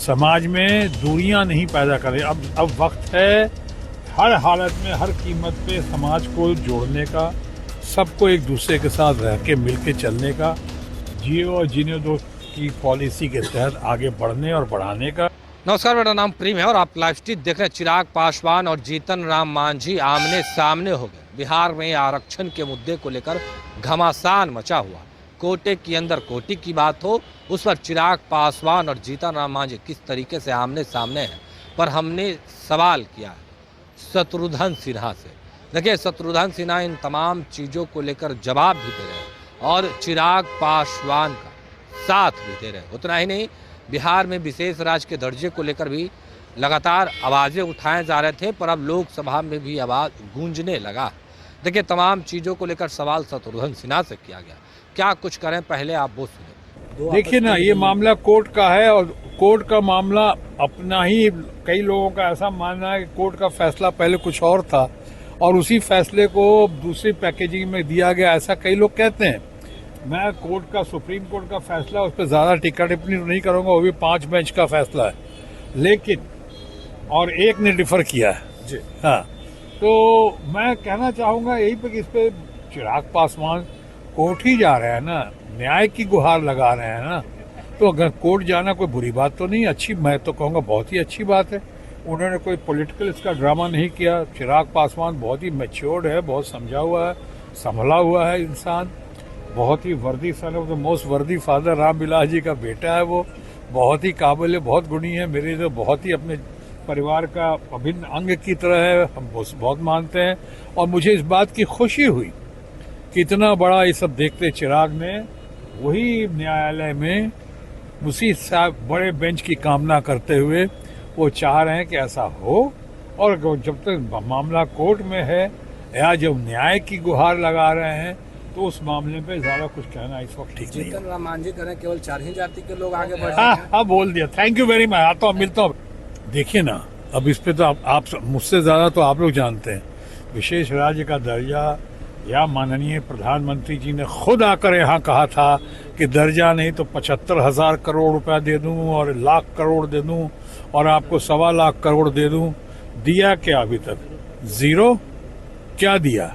समाज में दूरियां नहीं पैदा करें। अब वक्त है हर हालत में, हर कीमत पे समाज को जोड़ने का, सबको एक दूसरे के साथ रह के मिल के चलने का, जियो और जीने दो की पॉलिसी के तहत आगे बढ़ने और बढ़ाने का। नमस्कार, मेरा नाम प्रीम है और आप लाइव स्ट्रीट देख रहे हैं। चिराग पासवान और जीतन राम मांझी आमने सामने हो गए। बिहार में आरक्षण के मुद्दे को लेकर घमासान मचा हुआ। कोटे के अंदर कोटी की बात हो, उस पर चिराग पासवान और जीतन राम मांझी किस तरीके से आमने सामने हैं, पर हमने सवाल किया है शत्रुघ्न सिन्हा से। देखिए, शत्रुघ्न सिन्हा इन तमाम चीज़ों को लेकर जवाब भी दे रहे हैं और चिराग पासवान का साथ भी दे रहे हैं। उतना ही नहीं, बिहार में विशेष राज्य के दर्जे को लेकर भी लगातार आवाज़ें उठाए जा रहे थे, पर अब लोकसभा में भी आवाज़ गूंजने लगा। देखिए, तमाम चीज़ों को लेकर सवाल शत्रुघ्न सिन्हा से किया गया। क्या कुछ करें, पहले आप वो सुने। देखिए ना, ये मामला कोर्ट का है और कोर्ट का मामला अपना ही, कई लोगों का ऐसा मानना है कि कोर्ट का फैसला पहले कुछ और था और उसी फैसले को दूसरी पैकेजिंग में दिया गया, ऐसा कई लोग कहते हैं। मैं कोर्ट का, सुप्रीम कोर्ट का फैसला, उस पर ज्यादा टिक्का टिप्पणी नहीं करूंगा, वो भी 5 बेंच का फैसला है, लेकिन और एक ने डिफर किया है जी। हाँ, तो मैं कहना चाहूंगा यही पे कि इस पे चिराग पासवान कोर्ट ही जा रहे हैं ना, न्याय की गुहार लगा रहे हैं ना, तो अगर कोर्ट जाना कोई बुरी बात तो नहीं, अच्छी, मैं तो कहूँगा बहुत ही अच्छी बात है। उन्होंने कोई पॉलिटिकल इसका ड्रामा नहीं किया। चिराग पासवान बहुत ही मैच्योर्ड है, बहुत समझा हुआ है, संभला हुआ है इंसान, बहुत ही वर्दी, सन ऑफ द मोस्ट वर्दी फादर रामविलास जी का बेटा है वो, बहुत ही काबिल है, बहुत गुणी है, मेरे तो बहुत ही अपने परिवार का अभिन्न अंग की तरह है, हम बहुत मानते हैं। और मुझे इस बात की खुशी हुई कि इतना बड़ा ये सब देखते चिराग ने वही न्यायालय में उसी बड़े बेंच की कामना करते हुए वो चाह रहे हैं कि ऐसा हो, और जब तक मामला कोर्ट में है या जब न्याय की गुहार लगा रहे हैं तो उस मामले पे ज्यादा कुछ कहना इस वक्त ठीक नहीं है। जीतन राम मांझी करें केवल 4 ही जाति के लोग आगे बढ़े। हाँ, बोल दिया, थैंक यू वेरी मच। आता हूँ, मिलता हूँ। देखिए ना, अब इस पे तो आप मुझसे ज्यादा तो आप लोग जानते हैं, विशेष राज्य का दर्जा, या माननीय प्रधानमंत्री जी ने खुद आकर यहाँ कहा था कि दर्जा नहीं तो 75,000 करोड़ रुपया दे दूं और 1 लाख करोड़ दे दूं और आपको 1.25 लाख करोड़ दे दूं। दिया क्या अभी तक? जीरो। क्या दिया?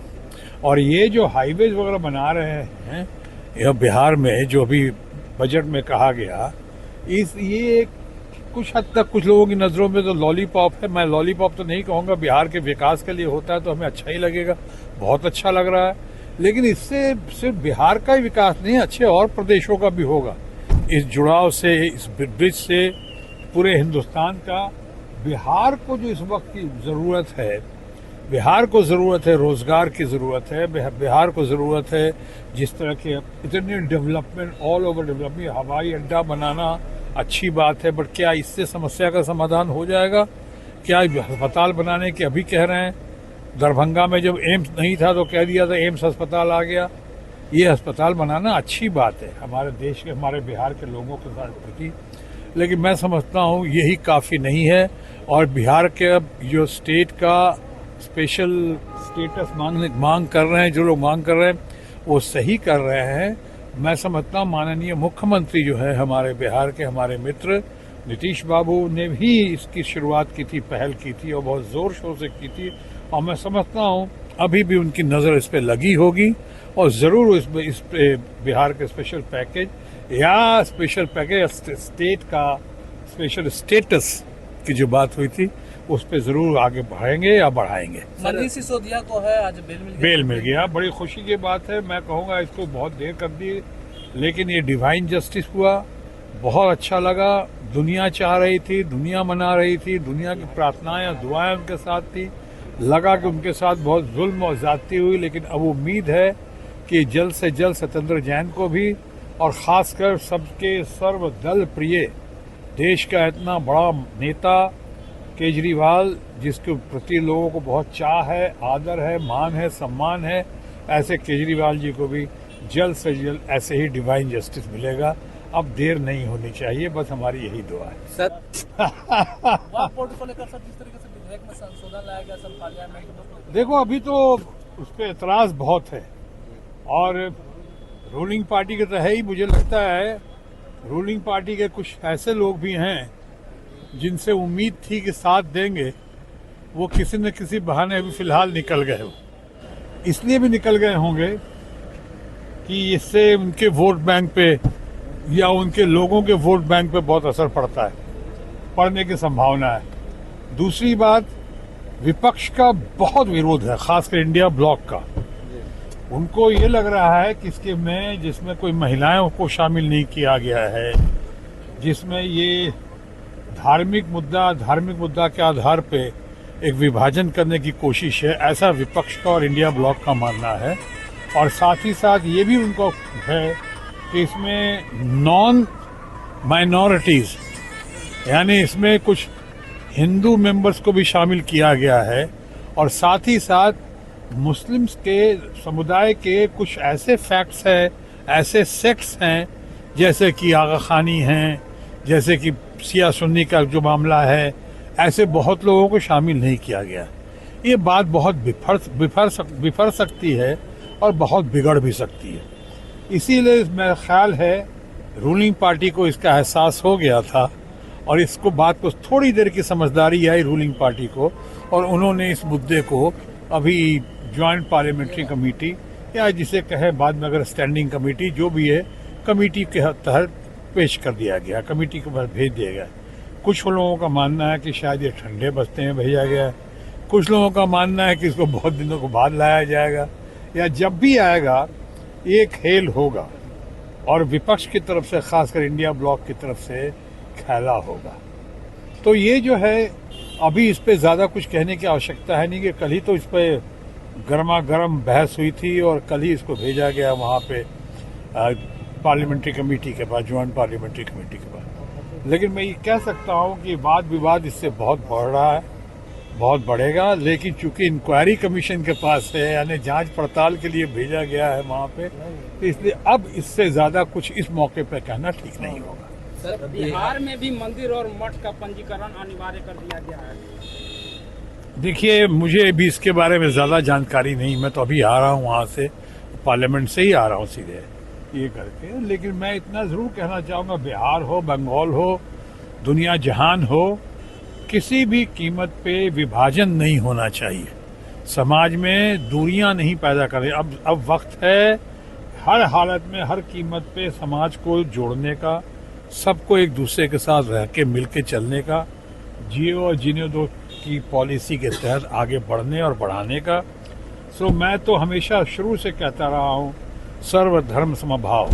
और ये जो हाईवेज वगैरह बना रहे हैं यह बिहार में, जो अभी बजट में कहा गया, ये कुछ हद तक कुछ लोगों की नजरों में तो लॉलीपॉप है। मैं लॉलीपॉप तो नहीं कहूँगा, बिहार के विकास के लिए होता है तो हमें अच्छा ही लगेगा, बहुत अच्छा लग रहा है, लेकिन इससे सिर्फ बिहार का ही विकास नहीं, अच्छे और प्रदेशों का भी होगा। इस जुड़ाव से, इस ब्रिज से पूरे हिंदुस्तान का, बिहार को जो इस वक्त की जरूरत है, बिहार को जरूरत है रोजगार की जरूरत है, बिहार को जरूरत है जिस तरह के इतने डेवलपमेंट, ऑल ओवर डेवलपमेंट, हवाई अड्डा बनाना अच्छी बात है, बट क्या इससे समस्या का समाधान हो जाएगा? क्या अस्पताल बनाने के अभी कह रहे हैं, दरभंगा में जब एम्स नहीं था तो कह दिया था एम्स अस्पताल आ गया। ये अस्पताल बनाना अच्छी बात है हमारे देश के, हमारे बिहार के लोगों के साथ प्रति, लेकिन मैं समझता हूँ यही काफ़ी नहीं है। और बिहार के जो स्टेट का स्पेशल स्टेटस मांग कर रहे हैं, जो लोग मांग कर रहे हैं वो सही कर रहे हैं। मैं समझता हूँ माननीय मुख्यमंत्री जो है हमारे बिहार के, हमारे मित्र नीतीश बाबू ने भी इसकी शुरुआत की थी, पहल की थी और बहुत जोर शोर से की थी, और मैं समझता हूँ अभी भी उनकी नज़र इस पे लगी होगी और ज़रूर इस पे बिहार के स्पेशल पैकेज या स्पेशल पैकेज स्टेट का स्पेशल स्टेटस की जो बात हुई थी उस पे जरूर आगे बढ़ेंगे या बढ़ाएंगे। मनीष सिसोदिया को है आज बेल मिल गया, बड़ी खुशी की बात है। मैं कहूँगा इसको बहुत देर कर दी, लेकिन ये डिवाइन जस्टिस हुआ, बहुत अच्छा लगा। दुनिया चाह रही थी, दुनिया मना रही थी, दुनिया की प्रार्थनाएं और दुआएं उनके साथ थी, लगा कि उनके साथ बहुत जुल्म और ज्यादती हुई, लेकिन अब उम्मीद है कि जल्द से जल्द सत्येंद्र जैन को भी, और खासकर सबके सर्वदल प्रिय देश का इतना बड़ा नेता केजरीवाल, जिसके प्रति लोगों को बहुत चाह है, आदर है, मान है, सम्मान है, ऐसे केजरीवाल जी को भी जल्द से जल्द ऐसे ही डिवाइन जस्टिस मिलेगा। अब देर नहीं होनी चाहिए, बस हमारी यही दुआ है। वक्फ को लेकर सर जिस तरीके से विधेयक में संशोधन लाया गया सब पार्लियामेंट में, देखो अभी तो उस पर एतराज बहुत है और रूलिंग पार्टी के तो है ही, मुझे लगता है रूलिंग पार्टी के कुछ ऐसे लोग भी हैं जिनसे उम्मीद थी कि साथ देंगे, वो किसी न किसी बहाने अभी फिलहाल निकल गए हो। इसलिए भी निकल गए होंगे कि इससे उनके वोट बैंक पे या उनके लोगों के वोट बैंक पे बहुत असर पड़ता है, पड़ने की संभावना है। दूसरी बात, विपक्ष का बहुत विरोध है, खासकर इंडिया ब्लॉक का। उनको ये लग रहा है कि इसके में जिसमें कोई महिलाओं को शामिल नहीं किया गया है, जिसमें ये धार्मिक मुद्दा के आधार पे एक विभाजन करने की कोशिश है, ऐसा विपक्ष का और इंडिया ब्लॉक का मानना है। और साथ ही साथ ये भी उनको है कि इसमें नॉन माइनॉरिटीज, यानी इसमें कुछ हिंदू मेंबर्स को भी शामिल किया गया है, और साथ ही साथ मुस्लिम्स के समुदाय के कुछ ऐसे फैक्ट्स हैं, ऐसे सेक्ट्स हैं, जैसे कि आगा खानी हैं, जैसे कि शिया सुन्नी का जो मामला है, ऐसे बहुत लोगों को शामिल नहीं किया गया। ये बात बहुत बिफर सकती है और बहुत बिगड़ भी सकती है। इसीलिए मेरा ख्याल है रूलिंग पार्टी को इसका एहसास हो गया था, और इसको बात को थोड़ी देर की समझदारी आई रूलिंग पार्टी को, और उन्होंने इस मुद्दे को अभी ज्वाइंट पार्लियामेंट्री कमेटी, या जिसे कहे बाद में अगर स्टैंडिंग कमेटी, जो भी है, कमेटी के तहत पेश कर दिया गया, कमेटी के पास भेज दिया गया। कुछ लोगों का मानना है कि शायद ये ठंडे बस्ते में भेजा गया है, कुछ लोगों का मानना है कि इसको बहुत दिनों को बाद लाया जाएगा, या जब भी आएगा ये खेल होगा, और विपक्ष की तरफ से, खासकर इंडिया ब्लॉक की तरफ से खेला होगा। तो ये जो है, अभी इस पे ज्यादा कुछ कहने की आवश्यकता है नहीं, कि कल ही तो इस पे गर्मा गर्म बहस हुई थी, और कल ही इसको भेजा गया वहाँ पे पार्लियामेंट्री कमेटी के पास, ज्वाइंट पार्लियामेंट्री कमेटी के पास। लेकिन मैं ये कह सकता हूँ कि वाद विवाद इससे बहुत बढ़ रहा है, बहुत बढ़ेगा। लेकिन चूंकि इंक्वायरी कमीशन के पास है, यानी जांच पड़ताल के लिए भेजा गया है वहाँ पे, तो इसलिए अब इससे ज्यादा कुछ इस मौके पे कहना ठीक नहीं होगा। सर, बिहार में भी मंदिर और मठ का पंजीकरण अनिवार्य कर दिया गया है। देखिए, मुझे भी इसके बारे में ज्यादा जानकारी नहीं, मैं तो अभी आ रहा हूँ वहाँ से, पार्लियामेंट से ही आ रहा हूँ सीधे ये करके। लेकिन मैं इतना जरूर कहना चाहूँगा, बिहार हो, बंगाल हो, दुनिया जहान हो, किसी भी कीमत पे विभाजन नहीं होना चाहिए। समाज में दूरियां नहीं पैदा करें। अब वक्त है हर हालत में, हर कीमत पे समाज को जोड़ने का, सबको एक दूसरे के साथ रह के मिल के चलने का, जियो और जीने दो की पॉलिसी के तहत आगे बढ़ने और बढ़ाने का। सो मैं तो हमेशा शुरू से कहता रहा हूँ, सर्वधर्म समभाव।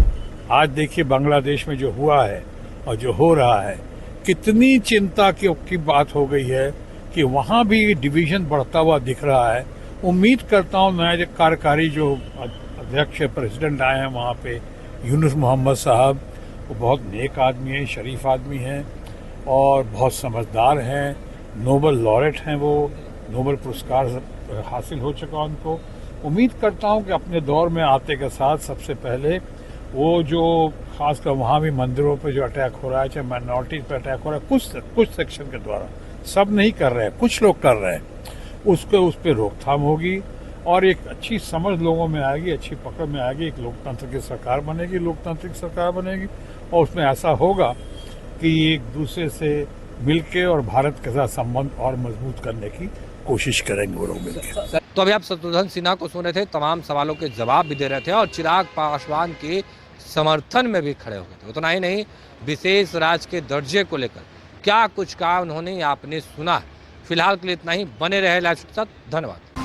आज देखिए बांग्लादेश में जो हुआ है और जो हो रहा है, कितनी चिंता की बात हो गई है कि वहाँ भी डिवीजन बढ़ता हुआ दिख रहा है। उम्मीद करता हूँ नए कार्यकारी जो अध्यक्ष प्रेसिडेंट आए हैं वहाँ पे, यूनुस मोहम्मद साहब, वो बहुत नेक आदमी हैं, शरीफ आदमी हैं और बहुत समझदार हैं, नोबल लॉरेट हैं, वो नोबल पुरस्कार हासिल हो चुका उनको। उम्मीद करता हूँ कि अपने दौर में आते के साथ सबसे पहले वो जो खासकर वहाँ भी मंदिरों पे जो अटैक हो रहा है, चाहे माइनॉरिटीज पे अटैक हो रहा है, कुछ सेक्शन के द्वारा, सब नहीं कर रहे हैं, कुछ लोग कर रहे हैं, उस पर रोकथाम होगी और एक अच्छी समझ लोगों में आएगी, अच्छी पकड़ में आएगी, एक लोकतंत्र की सरकार बनेगी, लोकतांत्रिक सरकार बनेगी। और उसमें ऐसा होगा कि एक दूसरे से मिलके और भारत के साथ संबंध और मजबूत करने की कोशिश करेंगे वो लोग मिलकर। तो अभी आप शत्रुघ्न सिन्हा को सुन रहे थे, तमाम सवालों के जवाब भी दे रहे थे और चिराग पासवान के समर्थन में भी खड़े हो गए थे। उतना ही नहीं, विशेष राज्य के दर्जे को लेकर क्या कुछ कहा उन्होंने, आपने सुना। फिलहाल के लिए इतना ही। बने रहे लाइव के साथ। धन्यवाद।